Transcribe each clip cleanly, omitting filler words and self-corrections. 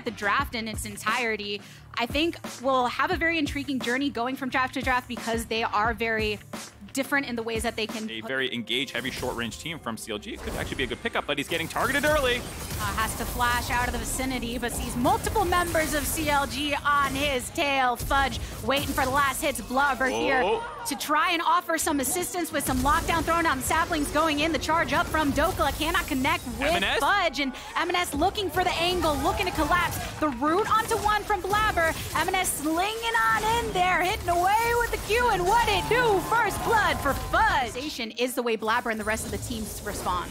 the draft in its entirety, I think we'll have a very intriguing journey going from draft to draft because they are very different in the ways that they can... A very engaged, heavy, short-range team from CLG. It could actually be a good pickup, but he's getting targeted early. Has to flash out of the vicinity, but sees multiple members of CLG on his tail. Fudge waiting for the last hits. Blubber here to try and offer some assistance with some lockdown thrown on saplings going in. The charge up from Dokla cannot connect with M&S? Fudge, and M&S looking for the angle, looking to collapse. The root onto one from Blabber. M&S slinging on in there, hitting away with the Q, and what it do? First blood for Fudge. Is the way Blabber and the rest of the teams respond.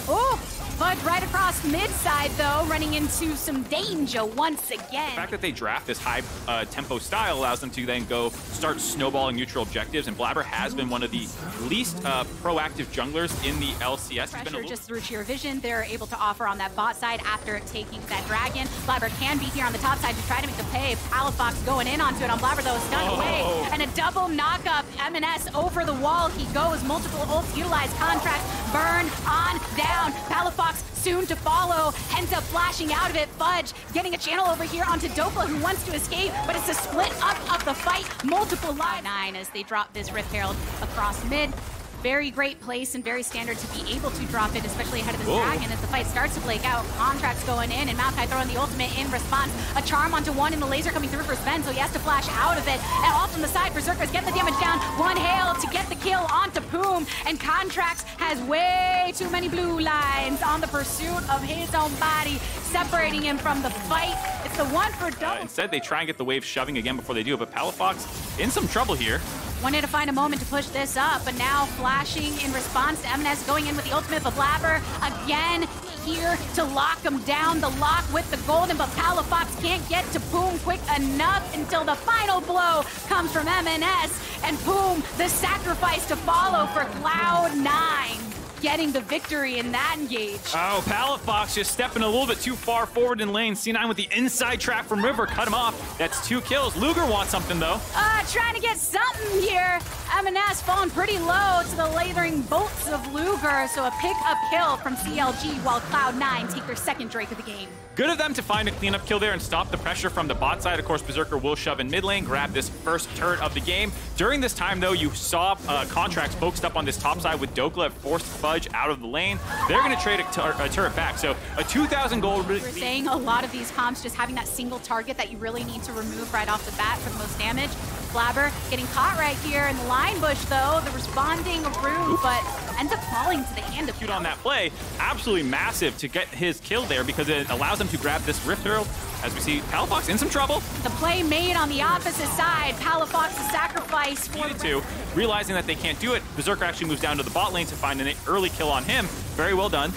Oh, Fudge right across mid side though, running into some danger once again. The fact that they draft this high tempo style allows them to then go start snowballing neutral objectives, and Blabber has been one of the least proactive junglers in the LCS. Pressure just through sheer vision, they're able to offer on that bot side after taking that dragon. Blabber can be here on the top side to try to make the pay. Palafox going in onto it on Blabber though, stunned away, and a double knock up. M&S over the wall he goes, multiple ults utilized, contract burn on down. Palafox soon to follow, ends up flashing out of it. Fudge getting a channel over here onto Dokla, who wants to escape, but it's a split up of the fight. Multiple Cloud9 as they drop this Rift Herald across mid. Very great place and very standard to be able to drop it, especially ahead of the dragon as the fight starts to flake out. Contracts going in, and Maokai throwing the ultimate in response. A charm onto one, and the laser coming through for Sven, so he has to flash out of it. And off from the side, Berserkers get the damage down. One hail to get the kill onto Poom, and Contracts has way too many blue lines on the pursuit of his own body, separating him from the fight. It's the one for double. Instead, they try and get the wave shoving again before they do it, but Palafox in some trouble here. Wanted to find a moment to push this up, but now flashing in response to M&S going in with the ultimate, but Blabber again here to lock him down. The lock with the golden, but Palafox can't get to Poom quick enough until the final blow comes from M&S, and Poom, the sacrifice to follow for Cloud9. Getting the victory in that engage. Oh, Palafox just stepping a little bit too far forward in lane. C9 with the inside trap from River, cut him off. That's 2 kills. Luger wants something though. Trying to get something here. M&S falling pretty low to the lathering bolts of Luger, so a pick-up kill from CLG while Cloud9 take their second Drake of the game. Good of them to find a cleanup kill there and stop the pressure from the bot side. Of course, Berserker will shove in mid lane, grab this first turret of the game. During this time, though, you saw Contracts focused up on this top side with Dokla, forced Fudge out of the lane. They're going to trade a turret back, so a 2,000 gold... We're saying a lot of these comps just having that single target that you really need to remove right off the bat for the most damage. Blabber getting caught right here in the line bush, though. The responding Rune, but ends up falling to the hand of... On that play, absolutely massive to get his kill there because it allows him to grab this Rift Herald. As we see, Palafox in some trouble. The play made on the opposite side. Palafox the sacrifice for the realizing that they can't do it. Berserker actually moves down to the bot lane to find an early kill on him. Very well done.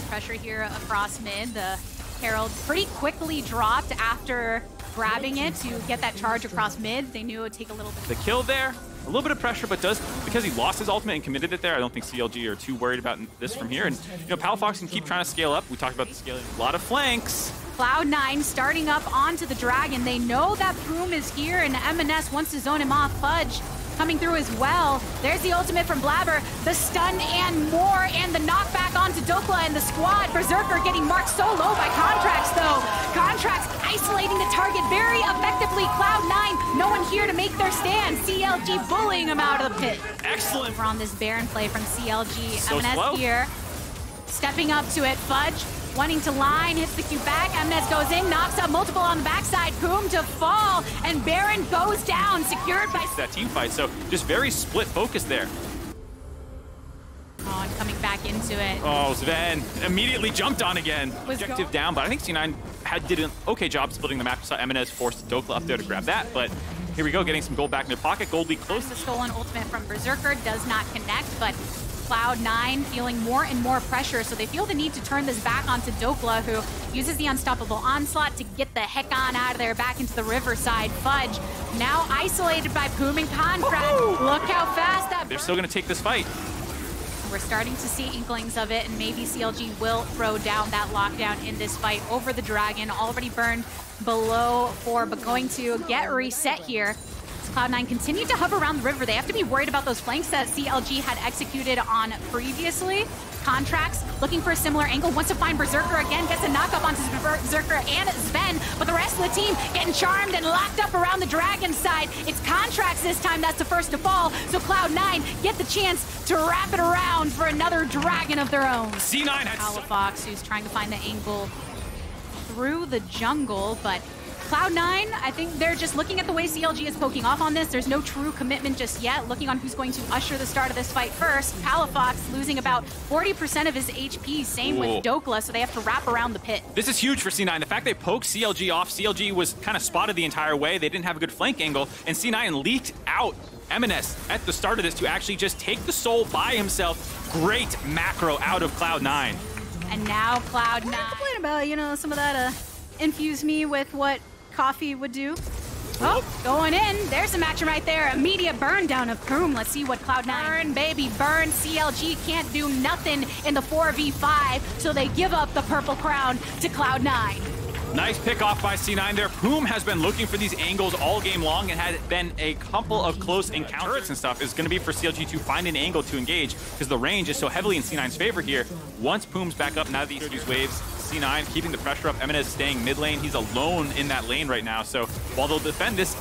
Pressure here across mid. The Herald pretty quickly dropped after grabbing it to get that charge across mid. They knew it would take a little bit. The kill there, a little bit of pressure, but because he lost his ultimate and committed it there, I don't think CLG are too worried about this from here. And Palafox can keep trying to scale up. We talked about the scaling. A lot of flanks. Cloud9 starting up onto the dragon. They know that Poom is here, and M&S wants to zone him off. Fudge coming through as well. There's the ultimate from Blabber, the stun and more, and the knockback onto Dokla and the squad. Berserker getting marked so low by Contracts, though. Contracts isolating the target very effectively. Cloud9, no one here to make their stand. CLG bullying him out of the pit. Excellent. We're on this Baron play from CLG. So M&S slow. here, stepping up to it. Fudge wanting to line, hits the Q back. M&S goes in, knocks up multiple on the backside. Poom to fall, and Baron goes down, secured by... That team fight, so just very split focus there. Oh, and coming back into it. Oh, Sven immediately jumped on again. Objective down, but I think C9 did an okay job splitting the map. So M&S forced Dokla up there to grab that, but here we go, getting some gold back in their pocket. Gold lead close. The stolen ultimate from Berserker does not connect, but Cloud9 feeling more and more pressure, so they feel the need to turn this back onto Dokla, who uses the unstoppable onslaught to get the heck on out of there back into the riverside. Fudge now isolated by Poom and Contract. Look how fast that... They're still going to take this fight. We're starting to see inklings of it, and maybe CLG will throw down that lockdown in this fight over the dragon. Already burned below 4, but going to get reset here. Cloud9 continue to hover around the river. They have to be worried about those flanks that CLG had executed on previously. Contracts looking for a similar angle, wants to find Berserker again, gets a knock-up onto Berserker and Sven, but the rest of the team getting charmed and locked up around the Dragon side. It's Contracts this time that's the first to fall, so Cloud9 get the chance to wrap it around for another Dragon of their own. C9 had KazaLoLLCShighlights, who's trying to find the angle through the jungle, but Cloud9, I think they're just looking at the way CLG is poking off on this. There's no true commitment just yet, looking on who's going to usher the start of this fight first. KazaLoLLCShighlights losing about 40% of his HP, same with Dokla, so they have to wrap around the pit. This is huge for C9. The fact they poked CLG off, CLG was kind of spotted the entire way. They didn't have a good flank angle, and C9 leaked out MNS at the start of this to actually just take the soul by himself. Great macro out of Cloud9. And now Cloud9. Complain about, you know, some of that infuse me with what coffee would do. Oh, going in. There's some action right there. Immediate burn down of Poom. Let's see what Cloud9. Burn, baby, burn. CLG can't do nothing in the 4v5, so they give up the purple crown to Cloud9. Nice pick off by C9 there. Poom has been looking for these angles all game long and had been a couple of close encounters and stuff. It's going to be for CLG to find an angle to engage because the range is so heavily in C9's favor here. Once Poom's back up, now these waves, C9 keeping the pressure up. Eminez staying mid lane. He's alone in that lane right now. So while they'll defend this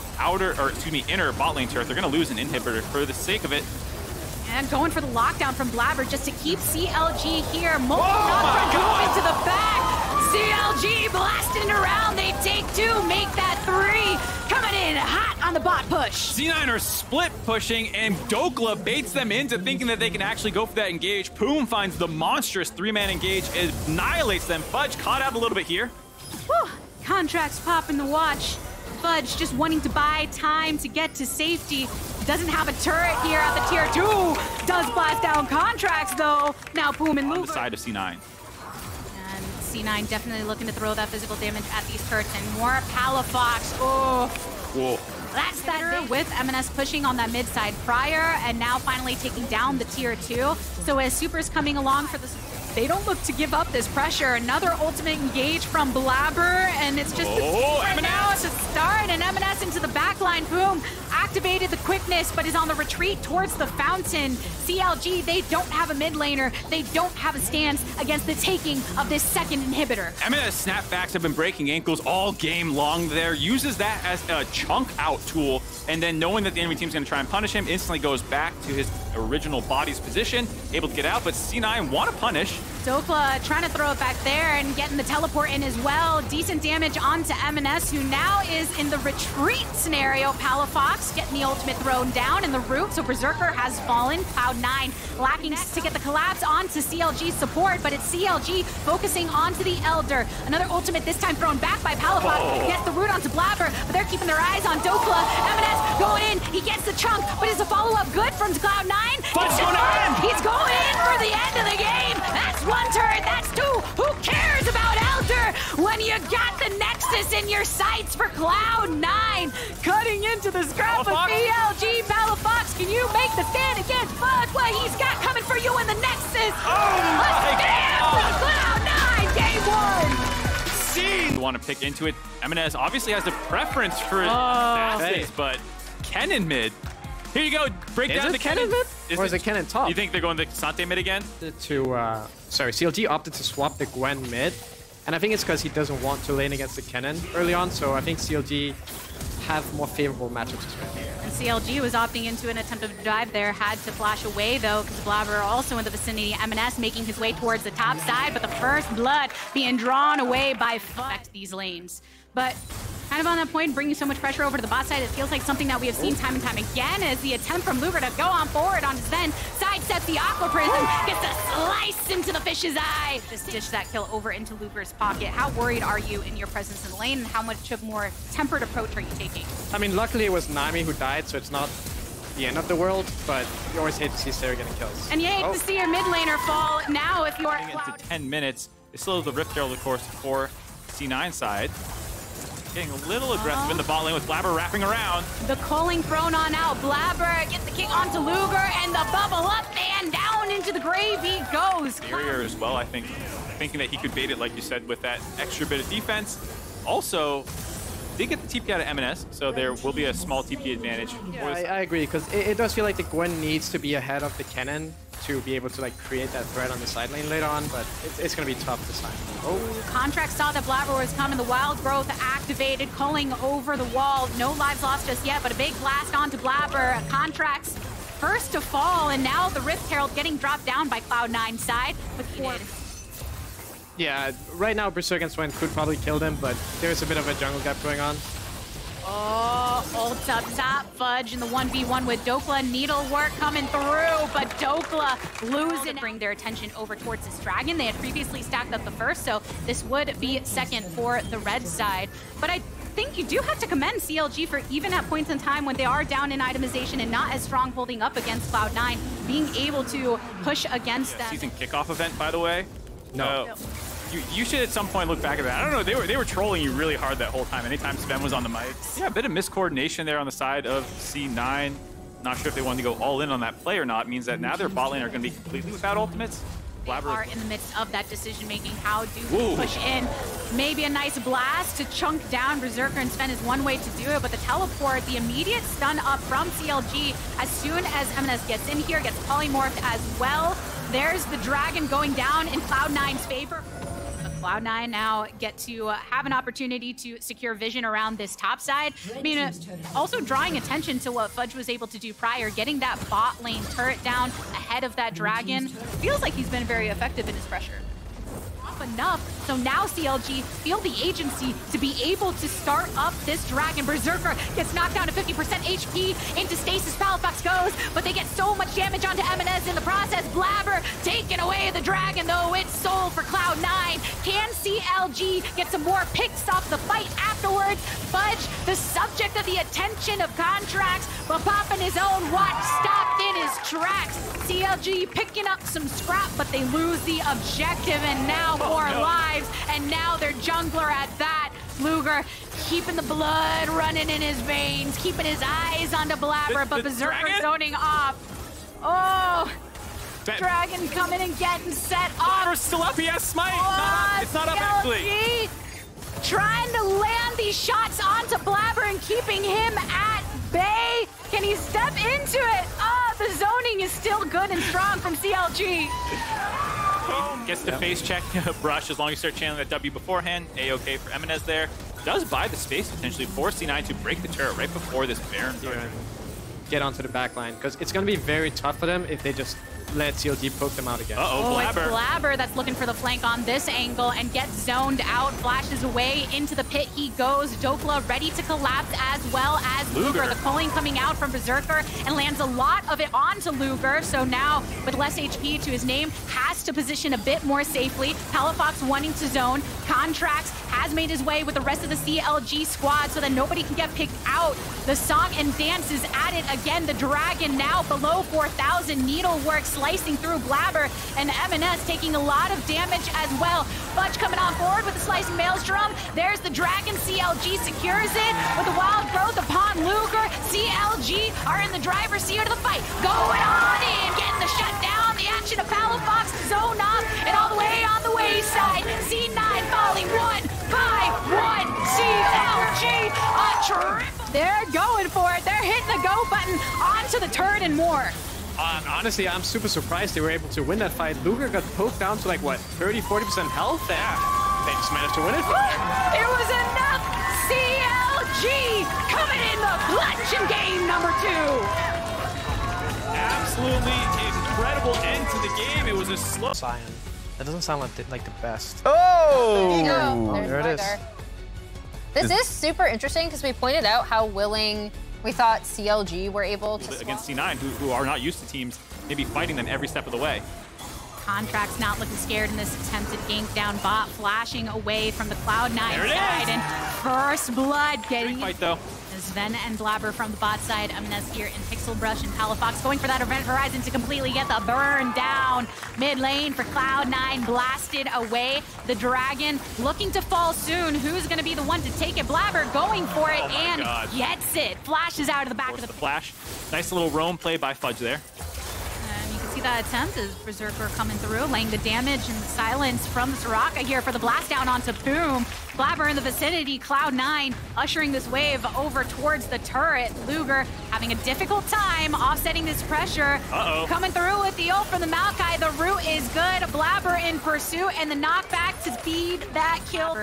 inner bot lane turret, they're going to lose an inhibitor for the sake of it. And going for the lockdown from Blabber just to keep CLG here. Multiple knocked from Poom into the back. CLG blasting around. They take two, make that three. Coming in hot on the bot push. C9 are split pushing, and Dokla baits them into thinking that they can actually go for that engage. Poom finds the monstrous three-man engage, annihilates them. Fudge caught out a little bit here. Whew. Contracts popping the watch. Fudge just wanting to buy time to get to safety. Doesn't have a turret here at the tier 2. Does blast down Contracts though. Now Poom and Luger. On the side of C9. And C9 definitely looking to throw that physical damage at these turrets. And more KazaLoLLCShighlights. Oh. Whoa. That's that with MNS pushing on that mid side prior and now finally taking down the tier 2. So as Super's coming along for this, they don't look to give up this pressure. Another ultimate engage from Blabber, and it's just right now to start, and MNS into the backline. Boom, activated the quickness, but is on the retreat towards the fountain. CLG, they don't have a mid laner. They don't have a stance against the taking of this second inhibitor. MNS snapbacks have been breaking ankles all game long there. Uses that as a chunk out tool, and then knowing that the enemy team's going to try and punish him, instantly goes back to his original body's position, able to get out, but C9 want to punish. Dokla trying to throw it back there and getting the teleport in as well. Decent damage onto MNS, who now is in the retreat scenario. KazaLoLLCShighlights getting the ultimate thrown down in the root, so Berserker has fallen. Cloud9 lacking to get the collapse onto CLG's support, but it's CLG focusing onto the Elder. Another ultimate this time thrown back by KazaLoLLCShighlights. Gets the root onto Blabber, but they're keeping their eyes on Dokla. MNS going in, he gets the chunk, but is the follow-up good from Cloud9? He's going in for the end of the game. That's one turret, that's two. Who cares about Elder when you got the Nexus in your sights for Cloud9? Cutting into the scrap of CLG. KazaLoLLCShighlights, can you make the stand against Fudge? What he's got coming for you in the Nexus? A stand for Cloud9, game 1. You want to pick into it. MNS obviously has a preference for fastest, but Kennen mid. Here you go, break down the Kennen mid? Or is it Kennen top? You think they're going the Sante mid again? CLG opted to swap the Gwen mid, and I think it's because he doesn't want to lane against the Kennen early on, so I think CLG have more favorable matchups as well. And CLG was opting into an attempt to dive there, had to flash away though, because Blabber also in the vicinity. MNS making his way towards the top side, but the first blood being drawn away by Fudge these lanes. But kind of on that point, bringing so much pressure over to the bot side, it feels like something that we have seen time and time again as the attempt from Luger to go on forward on Sven, sidesteps the Aqua Prism, gets a slice into the fish's eye. Just dish that kill over into Luger's pocket. How worried are you in your presence in the lane, and how much of a more tempered approach are you taking? I mean, luckily it was Nami who died, so it's not the end of the world, but you always hate to see Sarah getting kills. And you hate to see your mid laner fall now if you are into 10 minutes. It's still the Rift Herald, of course, for C9 side. Getting a little aggressive in the bot lane with Blabber wrapping around. The culling thrown on out. Blabber gets the kick onto Luger, and the bubble up and down into the grave he goes. Barrier as well, I think. Thinking that he could bait it, like you said, with that extra bit of defense. Also, did get the TP out of MNS, so there will be a small TP advantage. Yeah, I agree, because it does feel like the Gwen needs to be ahead of the Kennen to be able to like create that threat on the side lane later on, but it's going to be tough this time. Oh, Contract saw that Blabber was coming. The Wild Growth activated, culling over the wall. No lives lost just yet, but a big blast onto Blabber. Contract's first to fall, and now the Rift Herald getting dropped down by Cloud9's side with 4. Yeah, right now Berserk and Swain could probably kill them, but there's a bit of a jungle gap going on. Oh, ult up top, Fudge in the 1v1 with Dokla. Needlework coming through, but Dokla losing. Bring their attention over towards this dragon. They had previously stacked up the first, so this would be second for the red side. But I think you do have to commend CLG for even at points in time when they are down in itemization and not as strong holding up against Cloud9, being able to push against them. Season kickoff event, by the way. No. You should at some point look back at that. I don't know, they were trolling you really hard that whole time. Anytime Sven was on the mic. Yeah, a bit of miscoordination there on the side of C9. Not sure if they wanted to go all in on that play or not. It means that now their bot lane are going to be completely without ultimates. They are in the midst of that decision making. How do we push in? Maybe a nice blast to chunk down Berserker and Sven is one way to do it, but the teleport, the immediate stun up from CLG as soon as MNS gets in here, gets polymorphed as well. There's the dragon going down in Cloud9's favor. Cloud9 now get to have an opportunity to secure vision around this top side. I mean, also drawing attention to what Fudge was able to do prior, getting that bot lane turret down ahead of that dragon. Feels like he's been very effective in his pressure. Enough, so now CLG feel the agency to be able to start up this dragon. Berserker gets knocked down to 50% HP, into stasis Palafox goes, but they get so much damage onto MNS in the process. Blabber taking away the dragon, though it's sold for Cloud9. Can CLG get some more picks off the fight afterwards? Fudge, the subject of the attention of Contracts, but popping his own watch stopped in his tracks. CLG picking up some scrap, but they lose the objective, and now more lives, and now their jungler at that. Luger keeping the blood running in his veins, keeping his eyes onto Blabber, but Berserker zoning off. Oh, dragon coming and getting set off. Blabber's still up, he has smite. It's not up actually. Trying to land these shots onto Blabber and keeping him at bay. Can he step into it? The zoning is still good and strong from CLG. Gets the face check, brush, as long as you start channeling that W beforehand. A-okay for MNS there. Does buy the space, potentially, for C9 to break the turret right before this Baron. Get onto the back line, because it's going to be very tough for them if they just let CLG poke them out again. Blabber. It's Blabber that's looking for the flank on this angle and gets zoned out, flashes away into the pit. He goes. Dokla ready to collapse as well as Luger. The culling coming out from Berserker and lands a lot of it onto Luger. So now, with less HP to his name, has to position a bit more safely. Palafox wanting to zone. Contracts has made his way with the rest of the CLG squad so that nobody can get picked out. The song and dance is at it again. The dragon now below 4,000. Needlework slicing through Blabber, and MNS taking a lot of damage as well. Fudge coming on board with the slicing maelstrom. There's the dragon. CLG secures it with the wild growth upon Luger. CLG are in the driver's seat of the fight. Going on in, getting the shutdown. The action of Palafox zone off and all the way on the wayside. C9 falling 1 by 1. CLG a triple. They're going for it. They're hitting the go button onto the turret and more. Honestly, I'm super surprised they were able to win that fight. Luger got poked down to like, what, 30-40% health? And they just managed to win it from there. It was enough! CLG coming in the clutch in game number 2. Absolutely incredible end to the game. It was a slow... Sion. That doesn't sound like the best. Oh! There you go. There it is. This is super interesting because we pointed out how willing we thought CLG were able to against C9, who are not used to teams maybe fighting them every step of the way. Contract's not looking scared in this attempted gank down bot, flashing away from the Cloud9 side, and first blood getting fight though. Sven and Blabber from the bot side. MNS here in Pixel Brush and Palafox going for that event horizon to completely get the burn down. Mid lane for Cloud9 blasted away. The dragon looking to fall soon. Who's going to be the one to take it? Blabber going for it and gets it. Flashes out of the back of the flash. Nice little roam play by Fudge there. And you can see see that attempt as Berserker coming through, laying the damage and silence from the Soraka here for the blast down onto Boom. Blabber in the vicinity, Cloud9 ushering this wave over towards the turret. Luger having a difficult time offsetting this pressure. Coming through with the ult from the Maokai. The root is good. Blabber in pursuit and the knockback to speed that kill.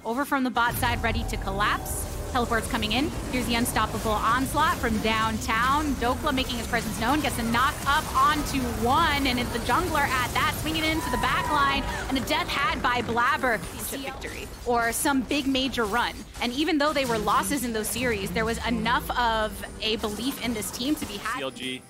Over from the bot side, ready to collapse. Teleport's coming in. Here's the unstoppable onslaught from downtown. Dokla making his presence known, gets a knock up onto one, and it's the jungler at that, swinging into the back line, and a death had by Blabber. Victory or some big major run. And even though they were losses in those series, there was enough of a belief in this team to be had. CLG,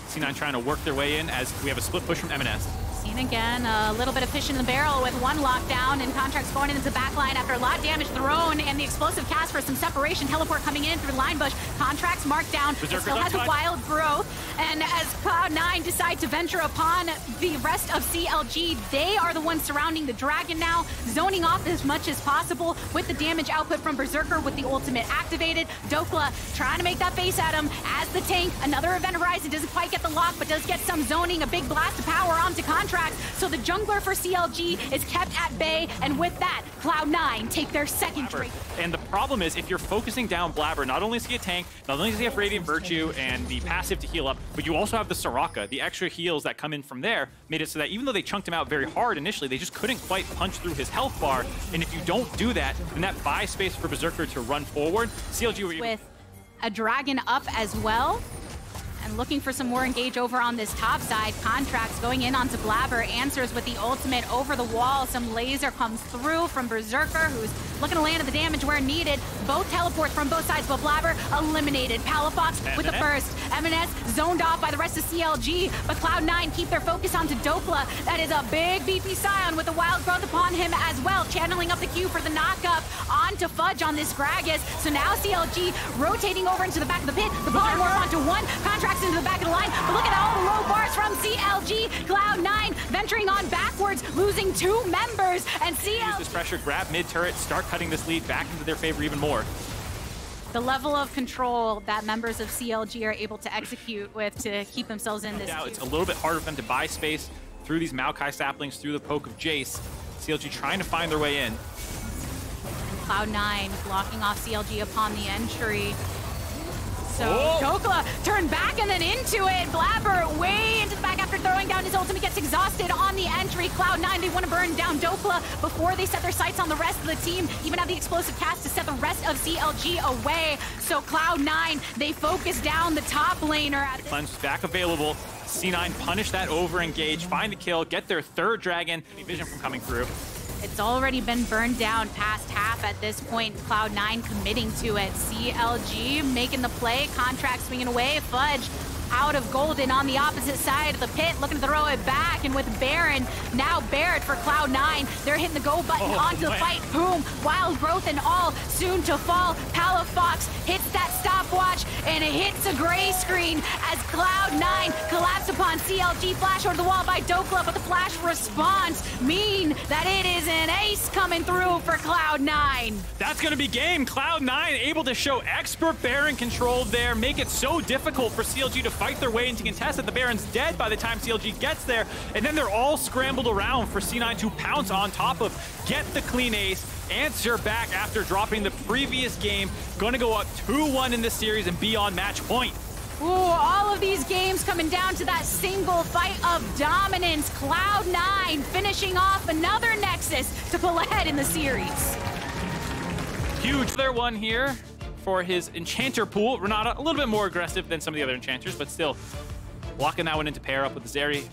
C9 trying to work their way in as we have a split push from M&S. Seen again, a little bit of fish in the barrel with one lockdown and Contracts going into the backline after a lot of damage thrown and the explosive cast for some separation. Teleport coming in through line bush. Contracts marked down. It still has a wild growth. And as Cloud9 decide to venture upon the rest of CLG, they are the ones surrounding the dragon now, zoning off as much as possible with the damage output from Berserker with the ultimate activated. Dokla trying to make that face at him as the tank. Another Event Horizon doesn't quite get the lock, but does get some zoning. A big blast of power onto Contracts. So the jungler for CLG is kept at bay, and with that, Cloud9 take their second drink. And the problem is, if you're focusing down Blabber, not only is he a tank, not only does he have Radiant Virtue and the passive to heal up, but you also have the Soraka. The extra heals that come in from there made it so that even though they chunked him out very hard initially, they just couldn't quite punch through his health bar. And if you don't do that, then that buys space for Berserker to run forward. CLG with a dragon up as well. And looking for some more engage over on this top side. Contracts going in onto Blabber. Answers with the ultimate over the wall. Some laser comes through from Berserker, who's looking to land the damage where needed. Both teleports from both sides, but Blabber eliminated. Palafox with the first. M&S zoned off by the rest of CLG, but Cloud9 keep their focus onto Dokla. That is a big beefy Scion with the wild growth upon him as well, channeling up the Q for the knockup onto Fudge on this Gragas. So now CLG rotating over into the back of the pit. The polymorph onto one. Contracts into the back of the line, but look at all the low bars from CLG. Cloud9 venturing on backwards, losing 2 members, and CLG use this pressure, grab mid turret, start cutting this lead back into their favor even more. The level of control that members of CLG are able to execute with to keep themselves in this. Now it's a little bit harder for them to buy space through these Maokai saplings, through the poke of Jace. CLG trying to find their way in. Cloud9 blocking off CLG upon the entry. So Dokla turned back and then into it. Blabber way into the back after throwing down his ultimate, gets exhausted on the entry. Cloud9, they want to burn down Dokla before they set their sights on the rest of the team. Even have the explosive cast to set the rest of CLG away. So Cloud9, they focus down the top laner. Cleanse back available. C9 punish that over engage, find the kill, get their third dragon. Any vision from coming through. It's already been burned down past half at this point. Cloud9 committing to it. CLG making the play. Contract swinging away. Fudge out of Golden on the opposite side of the pit, looking to throw it back, and with Baron, now Barrett for Cloud9. They're hitting the go button onto the fight. Boom, wild growth and all, soon to fall. Palafox hits that stopwatch, and it hits a gray screen as Cloud9 collapse upon CLG. Flash over the wall by Dokla, but the flash response mean that it is an ace coming through for Cloud9. That's going to be game. Cloud9 able to show expert Baron control there, make it so difficult for CLG to fight their way into contest that the Baron's dead by the time CLG gets there, and then they're all scrambled around for C9 to pounce on top of, get the clean ace, answer back after dropping the previous game, going to go up 2-1 in this series and be on match point. Ooh, all of these games coming down to that single fight of dominance. Cloud9 finishing off another Nexus to pull ahead in the series. Huge other one here for his Enchanter pool. Renata, a little bit more aggressive than some of the other Enchanters, but still locking that one into pair up with the Zeri.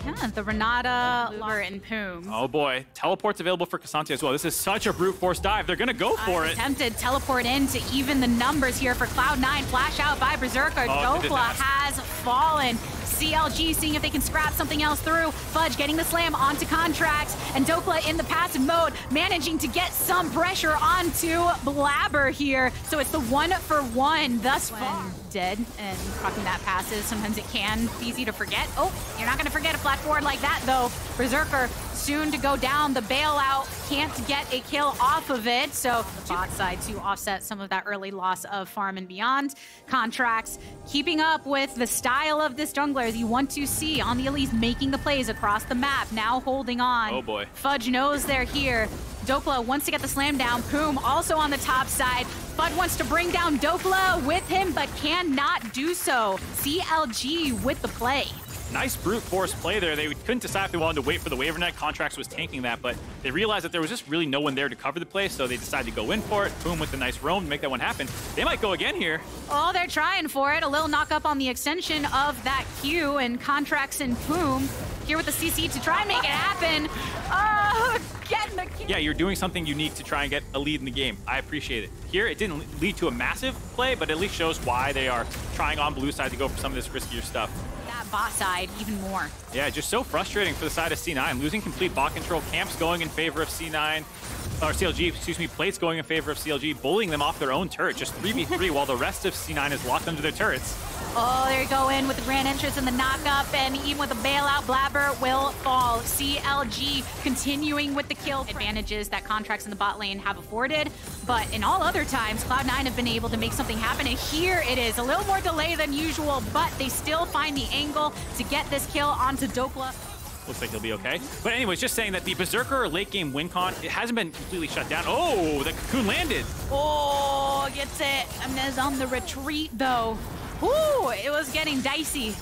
Yeah, the Renata, Luger, and Poom. Oh boy, teleport's available for K'Sante as well. This is such a brute force dive. They're gonna go for it. Attempted teleport in to even the numbers here for Cloud9. Flash out by Berserker. Dokla has fallen. CLG seeing if they can scrap something else through. Fudge getting the slam onto Contracts, and Dokla in the passive mode, managing to get some pressure onto Blabber here. So it's the 1-for-1 thus far. Dead and proccing that passive, sometimes it can be easy to forget. Oh, you're not gonna forget a flat forward like that though. Berserker soon to go down. The bailout can't get a kill off of it, so bot side to offset some of that early loss of farm and beyond. Contracts keeping up with the style of this jungler you want to see on the Elise, making the plays across the map, now holding on. Oh boy. Fudge knows they're here. Dokla wants to get the slam down. Poom also on the top side. Fudge wants to bring down Dokla with him, but cannot do so. CLG with the play. Nice brute force play there. They couldn't decide if they wanted to wait for the waiver net. Contracts was tanking that, but they realized that there was just really no one there to cover the play, so they decided to go in for it. Boom with the nice roam to make that one happen. They might go again here. Oh, they're trying for it. A little knock up on the extension of that Q, and Contracts and Boom here with the CC to try and make it happen. Oh, getting the kill. Yeah, you're doing something unique to try and get a lead in the game. I appreciate it. Here, it didn't lead to a massive play, but at least shows why they are trying on blue side to go for some of this riskier stuff. That bot side even more. Yeah, just so frustrating for the side of C9. Losing complete bot control, camps going in favor of C9, or CLG, excuse me, plates going in favor of CLG, bullying them off their own turret, just 3v3 while the rest of C9 is locked under their turrets. Oh, there you go in with the grand entrance and the knock-up, and even with the bailout, Blabber will fall. CLG continuing with the kill advantages that Contracts in the bot lane have afforded, but in all other times, Cloud9 have been able to make something happen, and here it is. A little more delay than usual, but they still find the angle to get this kill onto Dokla. Looks like he'll be okay. But anyways, just saying that the Berserker late game win con, it hasn't been completely shut down. Oh, the cocoon landed. Oh, gets it. Eminez on the retreat, though. Ooh, it was getting dicey.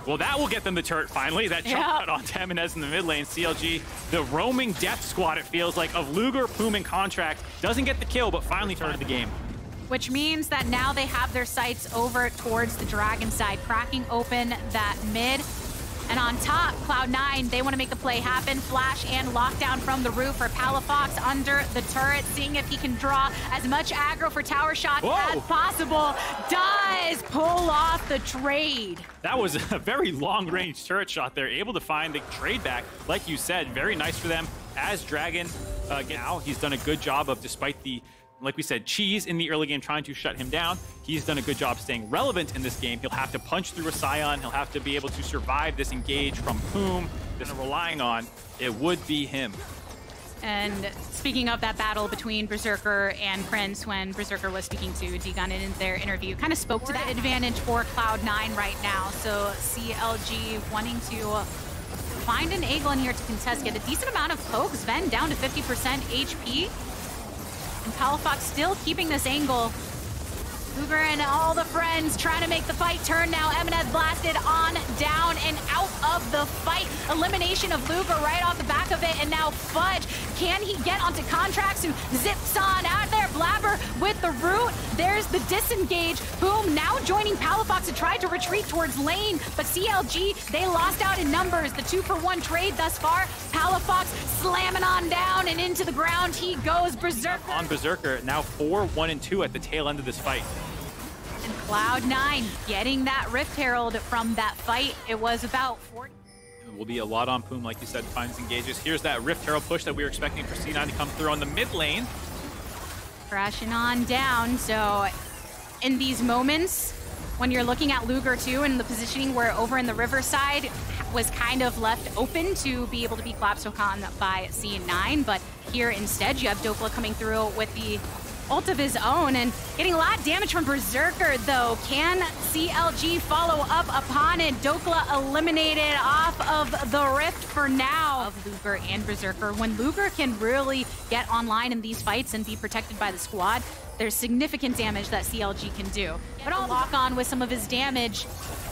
Well, that will get them the turret finally. That jump cut on Eminez in the mid lane. CLG, the roaming death squad, it feels like, of Luger, Poom, and Contract. Doesn't get the kill, but finally started the game. Which means that now they have their sights over towards the Dragon side, cracking open that mid. And on top, Cloud9, they want to make the play happen. Flash and lockdown from the roof for Palafox under the turret, seeing if he can draw as much aggro for tower shots as possible. Does pull off the trade. That was a very long-range turret shot there, able to find the trade back. Like you said, very nice for them. As Dragon, now he's done a good job of, despite the, like we said, cheese in the early game trying to shut him down. He's done a good job staying relevant in this game. He'll have to punch through a Scion. He'll have to be able to survive this engage from Poom. They're relying on, it would be him. And speaking of that battle between Berserker and Prince, when Berserker was speaking to Degon in their interview, kind of spoke to that advantage for Cloud9 right now. So CLG wanting to find an angle in here to contest, get a decent amount of poke. Sven down to 50% HP. And Palafox still keeping this angle. Luger and all the friends trying to make the fight turn now. Eminez blasted on down and out of the fight. Elimination of Luger right off the back of it. And now Fudge, can he get onto Contracts, who zips on out of there? Blabber with the root. There's the disengage. Boom, now joining Palafox to try to retreat towards lane. But CLG, they lost out in numbers. The 2-for-1 trade thus far. Palafox slamming on down and into the ground. He goes Berserker. On Berserker, now 4-1-2 at the tail end of this fight. And Cloud9 getting that Rift Herald from that fight. It was about 40. It will be a lot on Poom, like you said, finds engages. Here's that Rift Herald push that we were expecting for C9 to come through on the mid lane. Crashing on down. So in these moments, when you're looking at Luger too, and the positioning where over in the riverside was kind of left open to be able to be collapsed upon by C9, but here instead you have Dokla coming through with the ult of his own and getting a lot of damage from Berserker, though. Can CLG follow up upon it? Dokla eliminated off of the Rift for now of Luger and Berserker. When Luger can really get online in these fights and be protected by the squad, there's significant damage that CLG can do. But I'll lock on with some of his damage.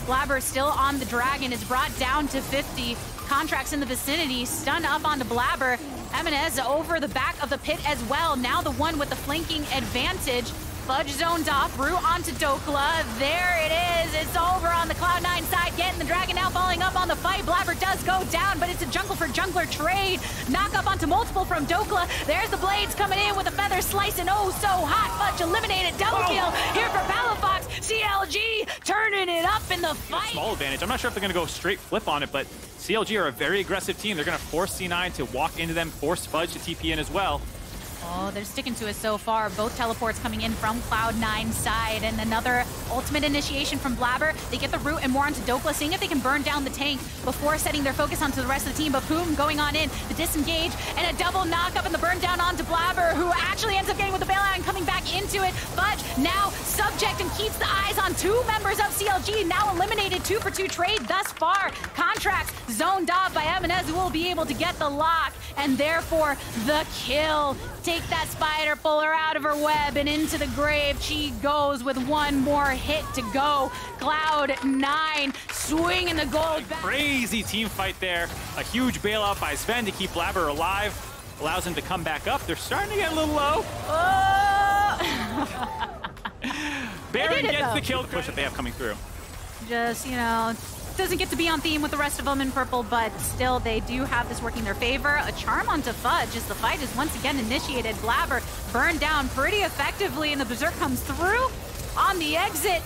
Blabber still on the Dragon, is brought down to 50. Contracts in the vicinity, stun up onto Blabber. Eminez over the back of the pit as well. Now the one with the flanking advantage. Fudge zoned off, root onto Dokla. There it is. It's over on the Cloud9 side. Getting the Dragon now falling up on the fight. Blabber does go down, but it's a jungle for jungler trade. Knock up onto multiple from Dokla. There's the blades coming in with a feather slice and oh so hot. Fudge eliminated. Double kill here for Palafox. CLG turning it up in the fight. Small advantage. I'm not sure if they're going to go straight flip on it, but CLG are a very aggressive team. They're going to force C9 to walk into them, force Fudge to TP in as well. Oh, they're sticking to it so far. Both teleports coming in from Cloud9 side, and another ultimate initiation from Blabber. They get the root and more onto Dokla, seeing if they can burn down the tank before setting their focus onto the rest of the team. But Boom going on in, the disengage, and a double knock up and the burn down onto Blabber, who actually ends up getting with the bailout and coming back into it. But now subject and keeps the eyes on two members of CLG, now eliminated 2-for-2 trade thus far. Contracts zoned off by M&S, who will be able to get the lock, and therefore the kill. Take that spider, pull her out of her web, and into the grave she goes with one more hit to go. Cloud9 swinging the gold back. Crazy team fight there. A huge bailout by Sven to keep Blabber alive. Allows him to come back up. They're starting to get a little low. Baron gets the kill. The push that they have coming through. Just, you know, doesn't get to be on theme with the rest of them in purple, but still they do have this working in their favor. A charm onto Fudge as the fight is once again initiated. Blabber burned down pretty effectively, and the Berserk comes through on the exit.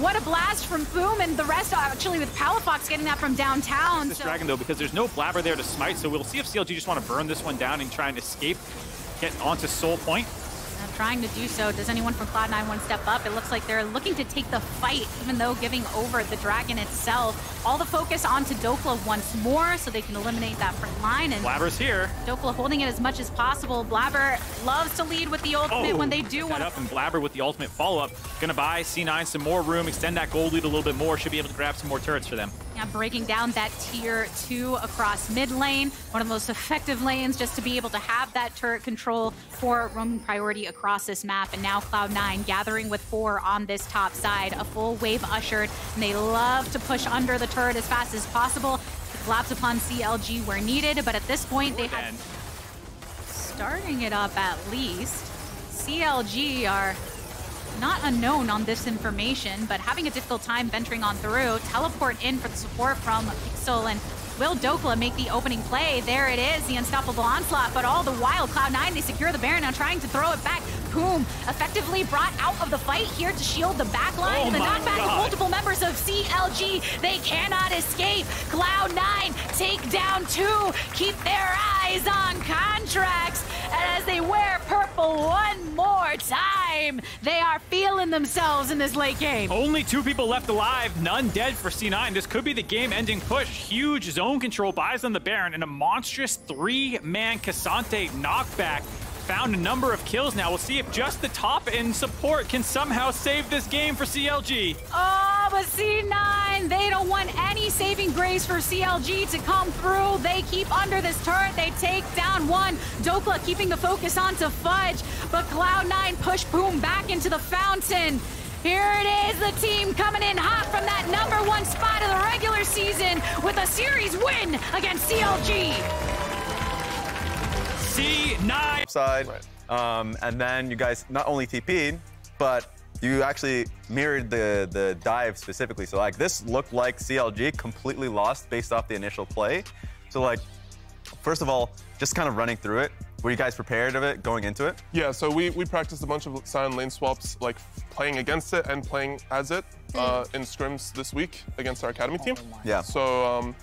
What a blast from Boom, and the rest actually with Palafox getting that from downtown. This Dragon though, because there's no Blabber there to smite, so we'll see if CLG just want to burn this one down and try and escape, get onto Soul Point. Trying to do so. Does anyone from Cloud9 want to step up? It looks like they're looking to take the fight, even though giving over the Dragon itself. All the focus onto Dokla once more, so they can eliminate that front line. And Blabber's here. Dokla holding it as much as possible. Blabber loves to lead with the ultimate when they do want up, and Blabber with the ultimate follow-up. Gonna buy C9 some more room, extend that gold lead a little bit more. Should be able to grab some more turrets for them. Yeah, breaking down that tier 2 across mid lane. One of the most effective lanes just to be able to have that turret control for roaming priority across this map. And now Cloud9 gathering with 4 on this top side. A full wave ushered, and they love to push under the turret as fast as possible. Collapse upon CLG where needed, but at this point they have starting it up at least. CLG are not unknown on this information, but having a difficult time venturing on through. Teleport in for the support from Pixel, and will Dokla make the opening play? There it is, the unstoppable onslaught, but all the while Cloud9, they secure the Baron, now trying to throw it back. Boom, effectively brought out of the fight here to shield the backline, and the knockback of multiple members of CLG. They cannot escape. Cloud9 take down 2, keep their eyes on contracts, and as they wear purple one more time, they are feeling themselves in this late game. Only 2 people left alive, none dead for C9. This could be the game-ending push. Huge zone control buys on the Baron, and a monstrous 3-man Cassante knockback. Found a number of kills now. We'll see if just the top end support can somehow save this game for CLG. Oh, but C9, they don't want any saving grace for CLG to come through. They keep under this turret. They take down 1. Dokla keeping the focus onto Fudge, but Cloud9 push Boom back into the fountain. Here it is, the team coming in hot from that #1 spot of the regular season with a series win against CLG. C9 side, and then you guys not only TP'd, but you actually mirrored the dive specifically. So like this looked like CLG completely lost based off the initial play. So like, first of all, just kind of running through it. Were you guys prepared of it going into it? Yeah, so we practiced a bunch of Sion lane swaps, like playing against it and playing as it in scrims this week against our academy team. Yeah. So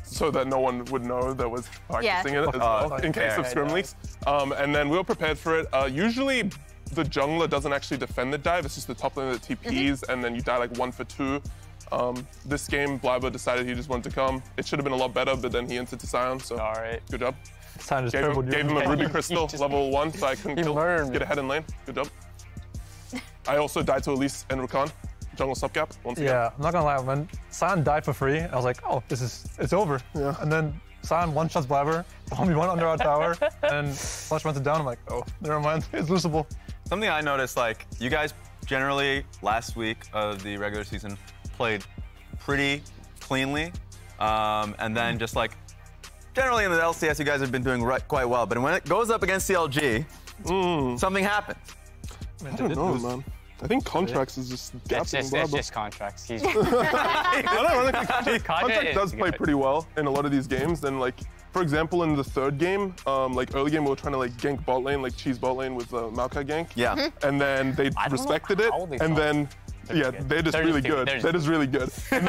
so that no one would know that was practicing it as well, in case of scrim leaks. And then we were prepared for it. Usually the jungler doesn't actually defend the dive, it's just the top lane that TPs, and then you die like 1 for 2. This game, Blabber decided he just wanted to come. It should have been a lot better, but then he entered to Sion, so good job. Gave him a Ruby Crystal, level 1, so I couldn't get ahead in lane. Good job. I also died to Elise and Rakan. Jungle stopgap once again. Yeah, I'm not gonna lie, when Sion died for free, I was like, oh, it's over. Yeah. And then Sion one-shots Blabber, 1v1 under our tower, and Flush runs it down. I'm like, oh, never mind, it's losable. Something I noticed, like, you guys generally, last week of the regular season, played pretty cleanly, and then just like, generally in the LCS, you guys have been doing quite well, but when it goes up against CLG, something happens. I don't know, man. I think Contracts is just gapping Blabber. It's just Contracts. He's Contract does play pretty well in a lot of these games. Then, like, for example, in the 3rd game, like early game, we were trying to like gank bot lane, like cheese bot lane with Maokai gank. Yeah. And then they respected it, and then Yeah, they're just really good. They're just really good. And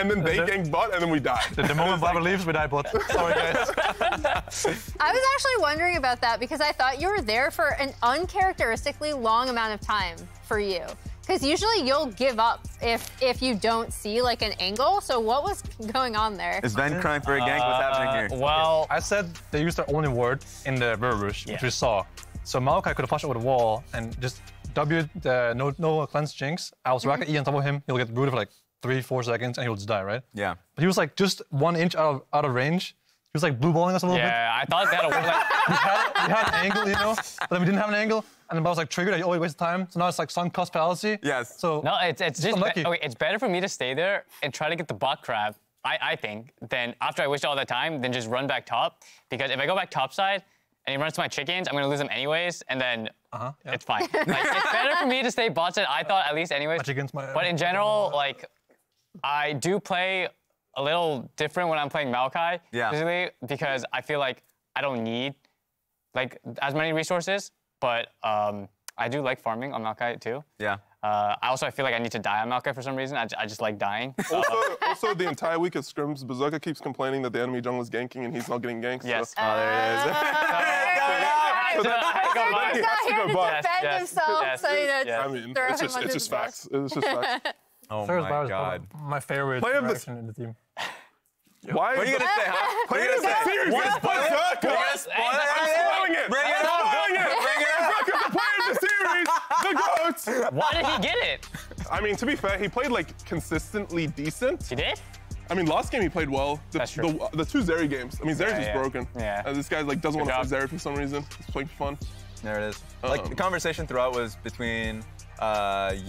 then they gank bot, and then we die. The moment Blabber leaves, we die bot. Sorry, guys. I was actually wondering about that because I thought you were there for an uncharacteristically long amount of time for you. Because usually you'll give up if you don't see like an angle. So what was going on there? Is Ben crying for a gank? What's happening here? Well, I said they used their only word in the river rush, which we saw. So Maokai could have flashed over the wall and just W'd the no cleanse jinx. I was racking E on top of him. He'll get rooted for like 3-4 seconds and he'll just die, right? Yeah. But he was like just 1 inch out of range. He was like blue balling us a little bit. Yeah, I thought that we had an angle, you know, but then we didn't have an angle. And then I was like triggered. I always wasted time. So now it's like sunk cost fallacy. Yes. So no, it's just okay. It's better for me to stay there and try to get the bot crab. I think than after I wasted all that time, then just run back top. Because if I go back top side and he runs to my chickens, I'm gonna lose them anyways, and then it's fine. Like, it's better for me to stay bot side. I thought at least anyways. But in general, like I do play a little different when I'm playing Maokai, physically, because I feel like I don't need like as many resources, but I do like farming on Maokai too. Yeah. I feel like I need to die on Maokai for some reason. I just like dying. Also, the entire week of scrims, Berserker keeps complaining that the enemy jungle is ganking and he's not getting ganked. Yes. So. Oh, there it is. He's not here to defend himself, so you know, I mean, it's just facts. It's just facts. Oh my God. My favorite interaction in the team. Why? What are you gonna say, huh? What are you gonna say? Seriously, Berserker! I'm spoiling it! Bring it up! Berserker's the player of the series! The GOAT! Why did he get it? I mean, to be fair, he played like consistently decent. He did? I mean, last game he played well. That's true. The 2 Zeri games. I mean, Zeri's just broken. Yeah. This guy like doesn't want to play Zeri for some reason. He's playing for fun. There it is. Like the conversation throughout was between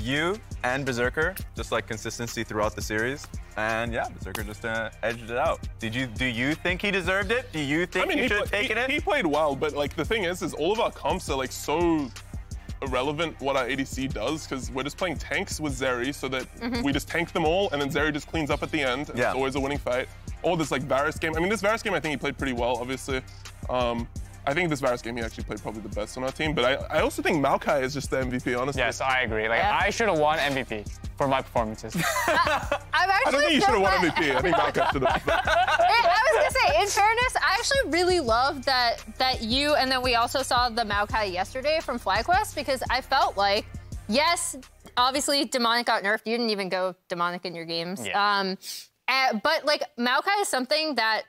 you and Berserker, just like consistency throughout the series. And yeah, Berserker just edged it out. Do you think he deserved it? Do you think he should have taken it? He played well, but like the thing is all of our comps are like so irrelevant what our ADC does, because we're just playing tanks with Zeri so that we just tank them all and then Zeri just cleans up at the end. And it's always a winning fight. Or this like Varus game. I mean, this Varus game I think he played pretty well, obviously. I think this Varus game he actually played probably the best on our team, but I also think Maokai is just the MVP, honestly. Yes, I agree. Like I should have won MVP for my performances. I don't think you should have won MVP. I think Maokai should have. I was gonna say, in fairness, I actually really loved that you, and then we also saw the Maokai yesterday from FlyQuest, because I felt like, yes, obviously Demonic got nerfed. You didn't even go Demonic in your games. Yeah. But like Maokai is something that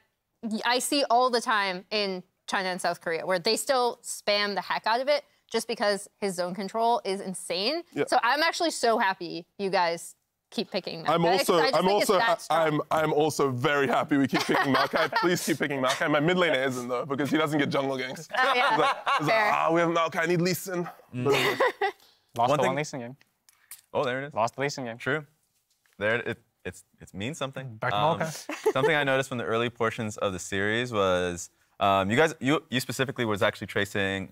I see all the time in China and South Korea, where they still spam the heck out of it just because his zone control is insane. Yep. So I'm actually so happy you guys keep picking Maokai. I'm also very happy we keep picking Maokai. Please keep picking Maokai. My mid laner isn't though, because he doesn't get jungle ganks. We have Maokai, I need Lee Sin. Lost the one Lee Sin game. Oh, there it is. Lost the Lee Sin game. True. There it means something. Back to Maokai. Something I noticed from the early portions of the series was you specifically was actually tracing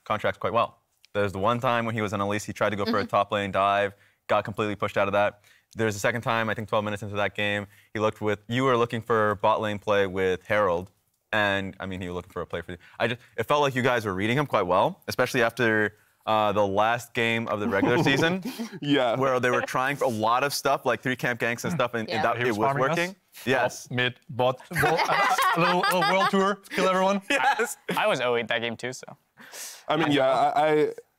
contracts quite well. There's the one time when he was on Elise, he tried to go for a top lane dive, got completely pushed out of that. There's a second time, I think 12 minutes into that game, you were looking for bot lane play with Herald, and I mean, he was looking for a play for you. It felt like you guys were reading him quite well, especially after the last game of the regular season, where they were trying for a lot of stuff, like 3 camp ganks and stuff, and that it was working. Yes. Top, mid, bot, a little world tour, kill everyone. Yes. I was 0-8 that game too, so. I mean,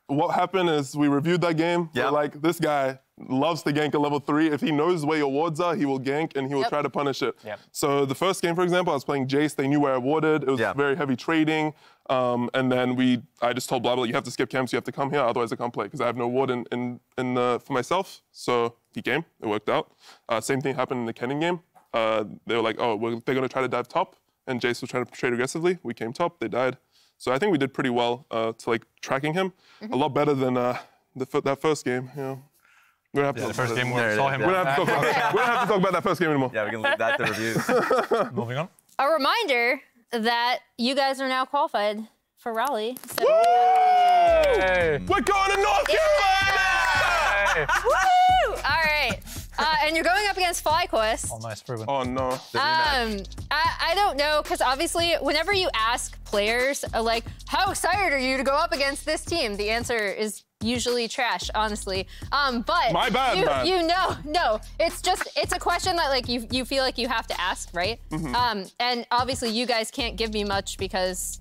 what happened is we reviewed that game. Yeah. Like, this guy loves to gank at level 3. If he knows where your wards are, he will gank and he will try to punish it. Yep. So the first game, for example, I was playing Jace. They knew where I warded. It was very heavy trading. And then I just told Blabber, you have to skip camps, you have to come here, otherwise I can't play, because I have no ward for myself. So he came, it worked out. Same thing happened in the Kennen game. They were like, they're going to try to dive top, and Jace was trying to trade aggressively. We came top, they died. So I think we did pretty well to like tracking him. A lot better than that first game. You know. We don't have to the first game we saw him. We don't have to talk about that first game anymore. Yeah, we can leave that to reviews. Moving on. A reminder that you guys are now qualified for Raleigh. So Hey. We're going to North Carolina! Woo! All right. And you're going up against FlyQuest. Oh, nice, proven. Oh, no. I don't know, because obviously, whenever you ask players, like, how excited are you to go up against this team? The answer is usually trash, honestly. But my bad, man. you know, no, it's a question that like you feel like you have to ask, right? And obviously you guys can't give me much because